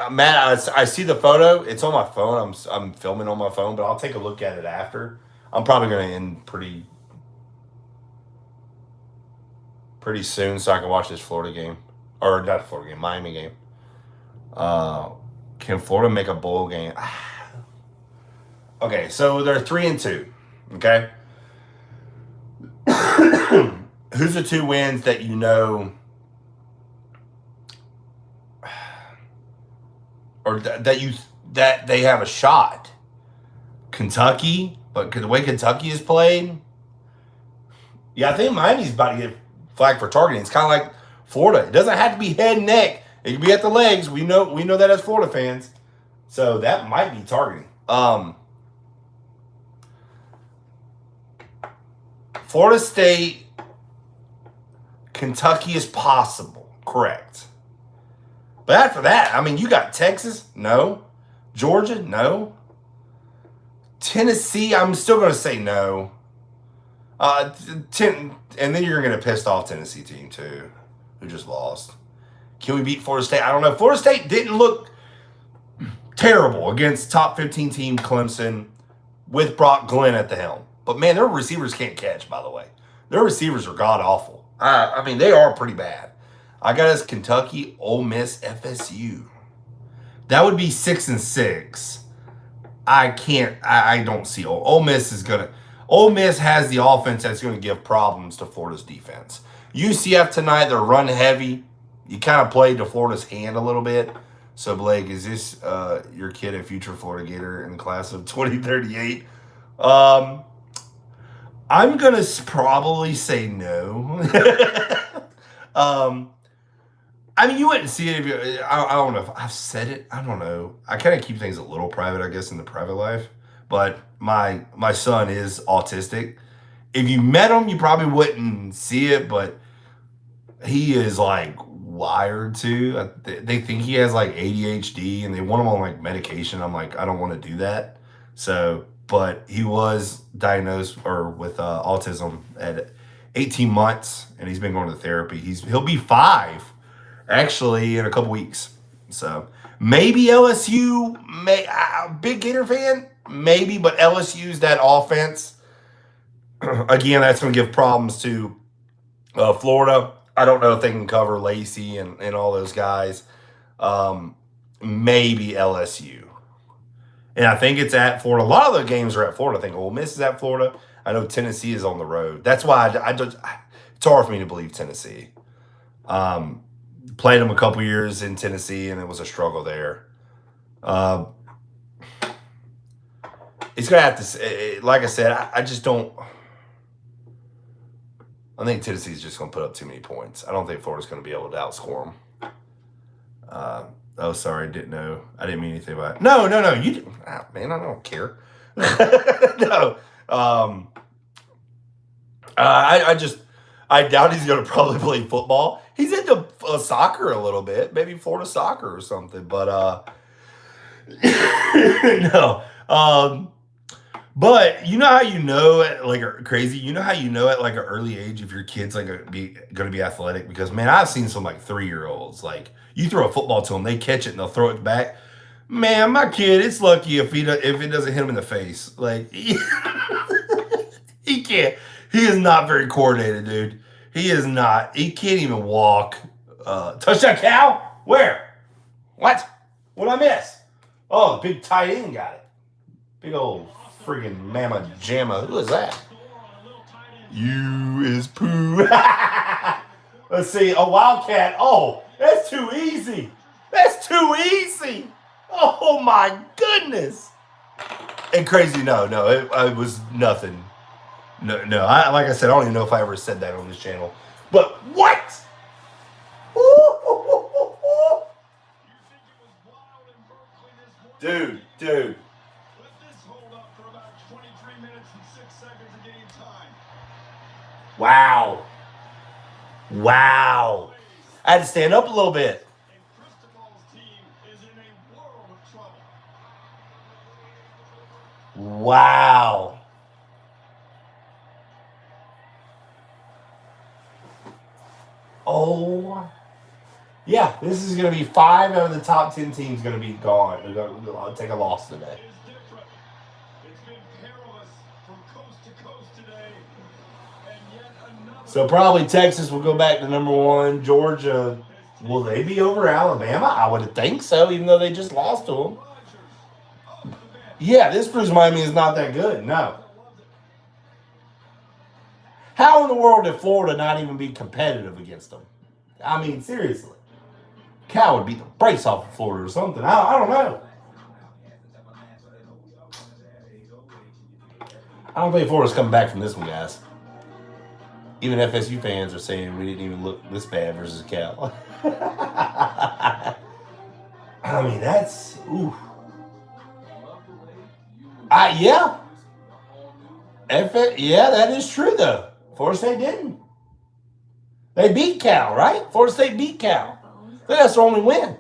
Matt, I see the photo. It's on my phone. I'm filming on my phone, but I'll take a look at it after. I'm probably going to end pretty soon so I can watch this Florida game. Or not Florida game, Miami game. Can Florida make a bowl game? Okay, so they're 3-2. Okay? Who's the 2 wins that or that they have a shot? Kentucky, but the way Kentucky is played, yeah, I think Miami's about to get flagged for targeting. It's kind of like Florida. It doesn't have to be head and neck. It can be at the legs. We know that as Florida fans. So that might be targeting. Florida State, Kentucky is possible. Correct. But after that, I mean, you got Texas? No. Georgia? No. Tennessee, I'm still going to say no. And then you're going to piss off Tennessee team too, who just lost. Can we beat Florida State? I don't know. Florida State didn't look terrible against top 15 team Clemson with Brock Glenn at the helm. But man, their receivers can't catch, by the way. Their receivers are god-awful. I mean, they are pretty bad. I got us Kentucky, Ole Miss, FSU. That would be 6-6. I don't see Ole Miss is going to. Ole Miss has the offense that's going to give problems to Florida's defense. UCF tonight, they're run heavy. You kind of played to Florida's hand a little bit. So, Blake, is this your kid, a future Florida Gator in the class of 2038? I'm going to probably say no. I mean, you wouldn't see it if you, I don't know if I've said it. I don't know. I kind of keep things a little private, I guess, in the private life. But my son is autistic. If you met him, you probably wouldn't see it, but he is like wired to. They think he has like ADHD and they want him on like medication. I'm like, I don't want to do that. So, but he was diagnosed with autism at 18 months and he's been going to therapy. He'll be 5 actually in a couple weeks. So maybe LSU, big Gator fan, maybe, but LSU's that offense. Again, that's going to give problems to Florida. I don't know if they can cover Lacey and all those guys. Maybe LSU. And I think it's at Florida. A lot of the games are at Florida. I think Ole Miss is at Florida. I know Tennessee is on the road. That's why it's hard for me to believe Tennessee. Played them a couple years in Tennessee, and it was a struggle there. It's going to have to, like I said, I just don't. I think Tennessee's just going to put up too many points. I don't think Florida's going to be able to outscore them. Oh, sorry, didn't know. I didn't mean anything by it. No, you didn't. Oh, man, I don't care. No. I doubt he's going to probably play football. He's into soccer a little bit, maybe Florida soccer or something, but no. But you know how you know at like crazy. You know how you know at like an early age if your kid's like going to be athletic, because man, I've seen some like 3-year-olds like you throw a football to them, they catch it and they'll throw it back. Man, my kid, it's lucky if it doesn't hit him in the face. Like he can't. He is not very coordinated, dude. He is not. He can't even walk. Touchdown, Cal? Where? What? What'd I miss? Oh, the big tight end got it. Big old friggin' mama jamma. Who is that? You is poo. Let's see. A Wildcat. Oh, that's too easy. That's too easy. Oh, my goodness. And crazy, no. It was nothing. No. Like I said, I don't even know if I ever said that on this channel. But what? Dude. Wow. I had to stand up a little bit. Wow. Oh. Yeah, this is going to be 5 out of the top 10 teams going to be gone. They're going to take a loss today. So probably Texas will go back to number 1. Georgia, will they be over Alabama? I would think so, even though they just lost to them. Yeah, this proves Miami is not that good. No. How in the world did Florida not even be competitive against them? I mean, seriously. Cal would beat the brakes off of Florida or something. I don't know. I don't think Florida's coming back from this one, guys. Even FSU fans are saying we didn't even look this bad versus Cal. I mean, that's... Ooh. Yeah. Yeah, that is true, though. Florida State didn't. They beat Cal, right? Florida State beat Cal. I think that's their only win.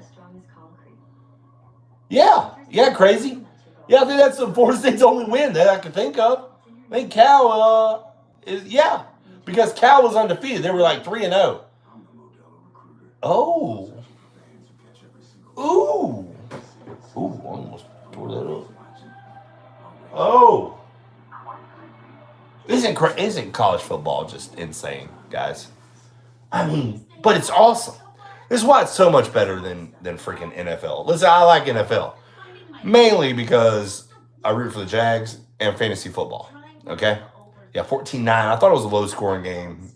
Yeah. Yeah, crazy. Yeah, I think that's the Florida State's only win that I can think of. I think Cal yeah. Because Cal was undefeated. They were like 3-0. Oh. Ooh. Ooh, almost tore that up. Oh. Isn't college football just insane, guys? I mean, but it's awesome. This is why it's so much better than freaking NFL. Listen, I like NFL. Mainly because I root for the Jags and fantasy football. Okay? Yeah, 14-9. I thought it was a low-scoring game.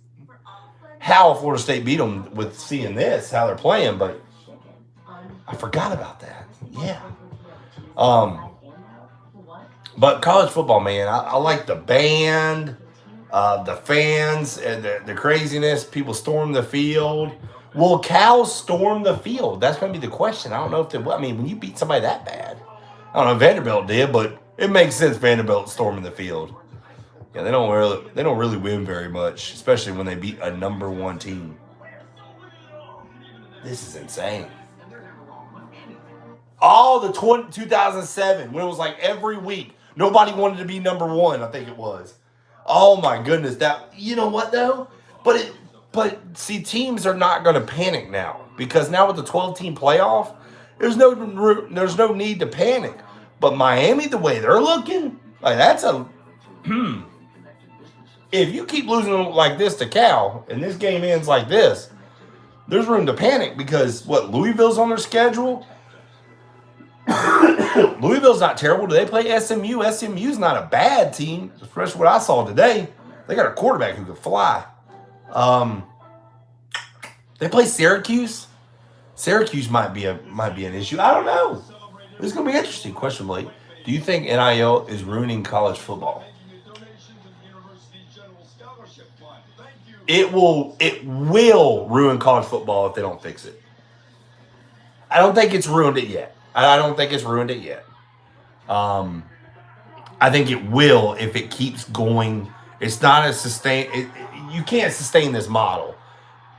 How Florida State beat them with seeing this, how they're playing, but I forgot about that. Yeah. But college football, man, I like the band, the fans, and the craziness. People storm the field. Will Cal storm the field? That's going to be the question. I don't know if they will. I mean, when you beat somebody that bad, I don't know if Vanderbilt did, but it makes sense Vanderbilt storming the field. Yeah, they don't really win very much, especially when they beat a number one team. This is insane. All the 2007, when it was like every week, nobody wanted to be number one, I think it was. Oh my goodness, that, you know what though? But see, teams are not going to panic now, because now with the 12-team playoff, there's no need to panic. But Miami, the way they're looking, like that's a if you keep losing like this to Cal and this game ends like this, there's room to panic, because Louisville's on their schedule. Louisville's not terrible. Do they play SMU? SMU's not a bad team, especially what I saw today. They got a quarterback who could fly. They play Syracuse. Syracuse might be an issue. I don't know. This is gonna be interesting. Question, Blake. Do you think NIL is ruining college football? It will ruin college football if they don't fix it. I don't think it's ruined it yet. I think it will if it keeps going. It's not a sustain. You can't sustain this model,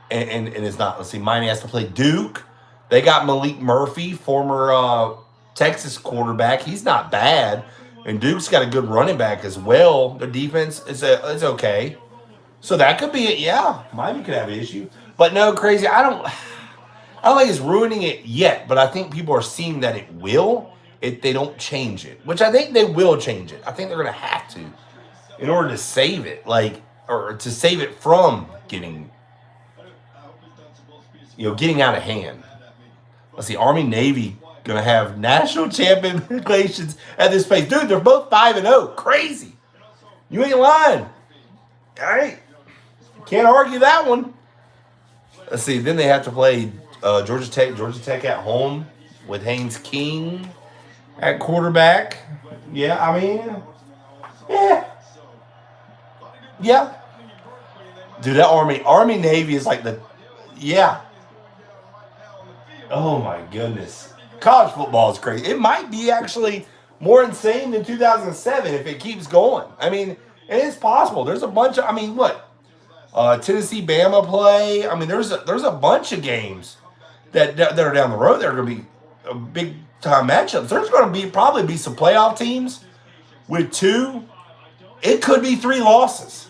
and it's not. Let's see. Miami has to play Duke. They got Malik Murphy, former Texas quarterback. He's not bad, and Duke's got a good running back as well. Their defense is okay. So that could be it. Yeah, Miami could have an issue, but no, crazy. I don't think it's ruining it yet, but I think people are seeing that it will if they don't change it, which I think they will change it. I think they're going to have to in order to save it, or to save it from getting out of hand. Let's see, Army Navy going to have national champions at this pace. Dude, they're both 5-0. Crazy. You ain't lying. All right. Can't argue that one. Let's see, then they have to play Georgia Tech at home with Haynes King at quarterback. Yeah, I mean, yeah. Dude, that Army Navy is like oh my goodness. College football is crazy. It might be actually more insane than 2007 if it keeps going. I mean, it's possible. There's a bunch of, Tennessee B.A.M play. I mean, there's a bunch of games that are down the road that are going to be big time matchups. There's going to probably be some playoff teams with 2. It could be 3 losses.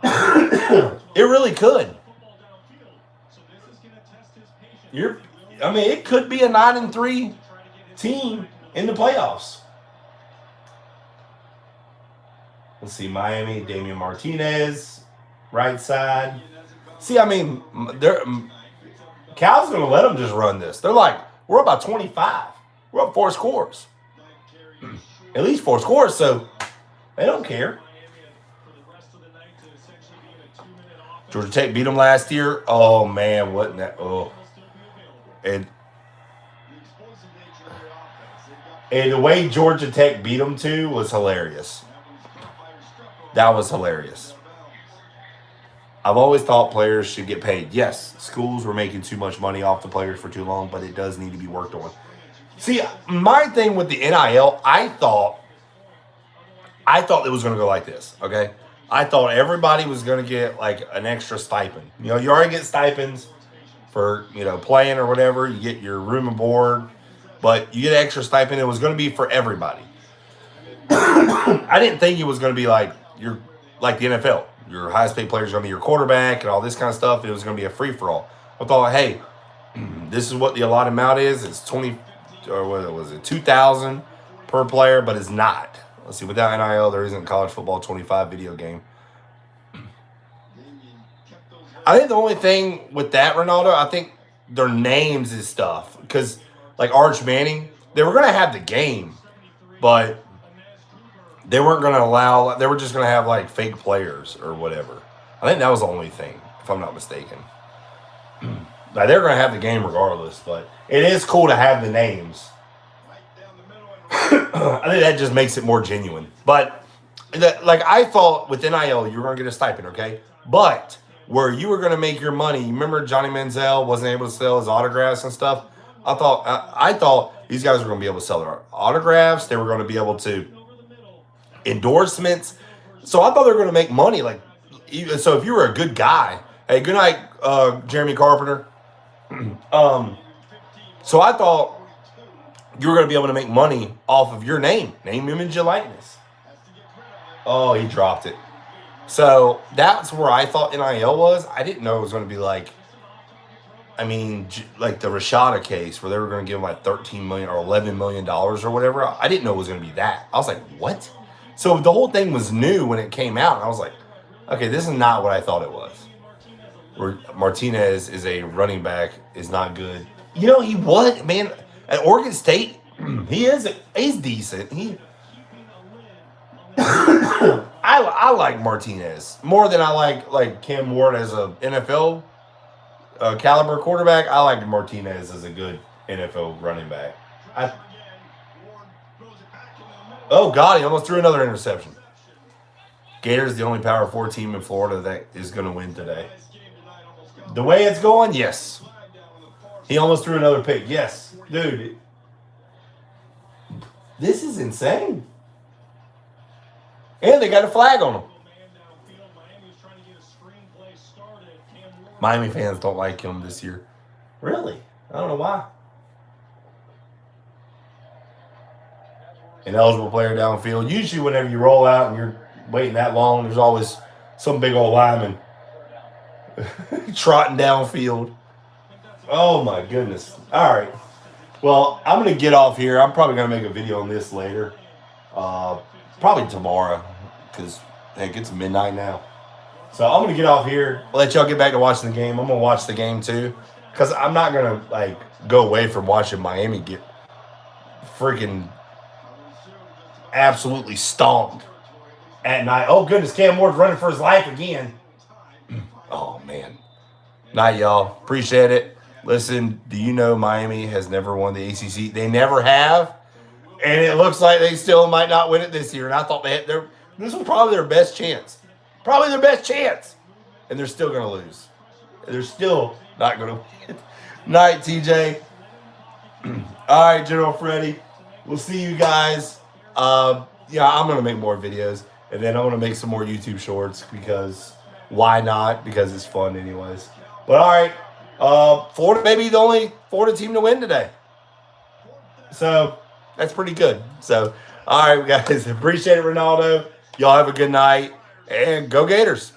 It really could. It could be a 9-3 team in the playoffs. Let's see, Miami, Damian Martinez, right side. See, Cal's going to let them just run this. They're like, we're about 25. We're up 4 scores. At least 4 scores, so they don't care. Georgia Tech beat them last year. Oh, man, wasn't that? Oh. And the way Georgia Tech beat them, too, was hilarious. That was hilarious. I've always thought players should get paid. Yes, schools were making too much money off the players for too long, but it does need to be worked on. See, my thing with the NIL, I thought it was going to go like this, okay? I thought everybody was going to get like an extra stipend. You know, you already get stipends for, you know, playing or whatever. You get your room and board, but you get an extra stipend. It was going to be for everybody. I didn't think it was going to be like the NFL. Your highest paid player is going to be your quarterback and all this kind of stuff. It was going to be a free for all. I thought, hey, this is what the allotted amount is. It's 20 or what was it, 2,000 per player, but it's not. Let's see. Without NIL, there isn't college football 25 video game. I think the only thing with that, Ronaldo, I think their names is stuff because like Arch Manning, they were going to have the game, but they weren't going to allow. They were just going to have like fake players or whatever. I think that was the only thing, if I'm not mistaken. Now, they're going to have the game regardless, but it is cool to have the names. I think that just makes it more genuine. But like I thought with NIL, you were going to get a stipend, okay? But where you were going to make your money, you remember Johnny Manziel wasn't able to sell his autographs and stuff? I thought these guys were going to be able to sell their autographs. They were going to be able to endorsements. So I thought they were going to make money. Like, so if you were a good guy, hey, good night, Jeremy Carpenter. So I thought you were going to be able to make money off of your name, image, and likeness. Oh, he dropped it. So that's where I thought NIL was. I didn't know it was going to be like, I mean, like the Rashada case where they were going to give him like $13 million or $11 million or whatever. I didn't know it was going to be that. I was like, what? So the whole thing was new when it came out. And I was like, okay, this is not what I thought it was. Where Martinez is a running back is not good. You know, he was, man, at Oregon State, he's decent. I like Martinez more than I like Cam Ward as a NFL caliber quarterback. I like Martinez as a good NFL running back. Oh, God, he almost threw another interception. Gators, the only Power 4 team in Florida that is going to win today. The way it's going, yes. He almost threw another pick. Yes. Dude, this is insane. And they got a flag on him. Miami fans don't like him this year. Really? I don't know why. An eligible player downfield. Usually whenever you roll out and you're waiting that long, there's always some big old lineman trotting downfield. Oh, my goodness. All right. Well, I'm going to get off here. I'm probably going to make a video on this later. Probably tomorrow because, heck, it's midnight now. So I'm going to get off here. I'll let y'all get back to watching the game. I'm going to watch the game too because I'm not going to, like, go away from watching Miami get freaking absolutely stomped at night. Oh, goodness, Cam Ward's running for his life again. Oh, man. Night, y'all. Appreciate it. Listen, do you know Miami has never won the ACC? They never have. And it looks like they still might not win it this year. And I thought this was probably their best chance. Probably their best chance. And they're still going to lose. They're still not going to win. Night, TJ. All right, General Freddy. We'll see you guys. Yeah, I'm going to make more videos. And then I'm going to make some more YouTube shorts because why not? Because it's fun anyways. But all right. Florida may be the only Florida team to win today. So that's pretty good. So, all right, guys. Appreciate it, Ronaldo. Y'all have a good night. And go Gators.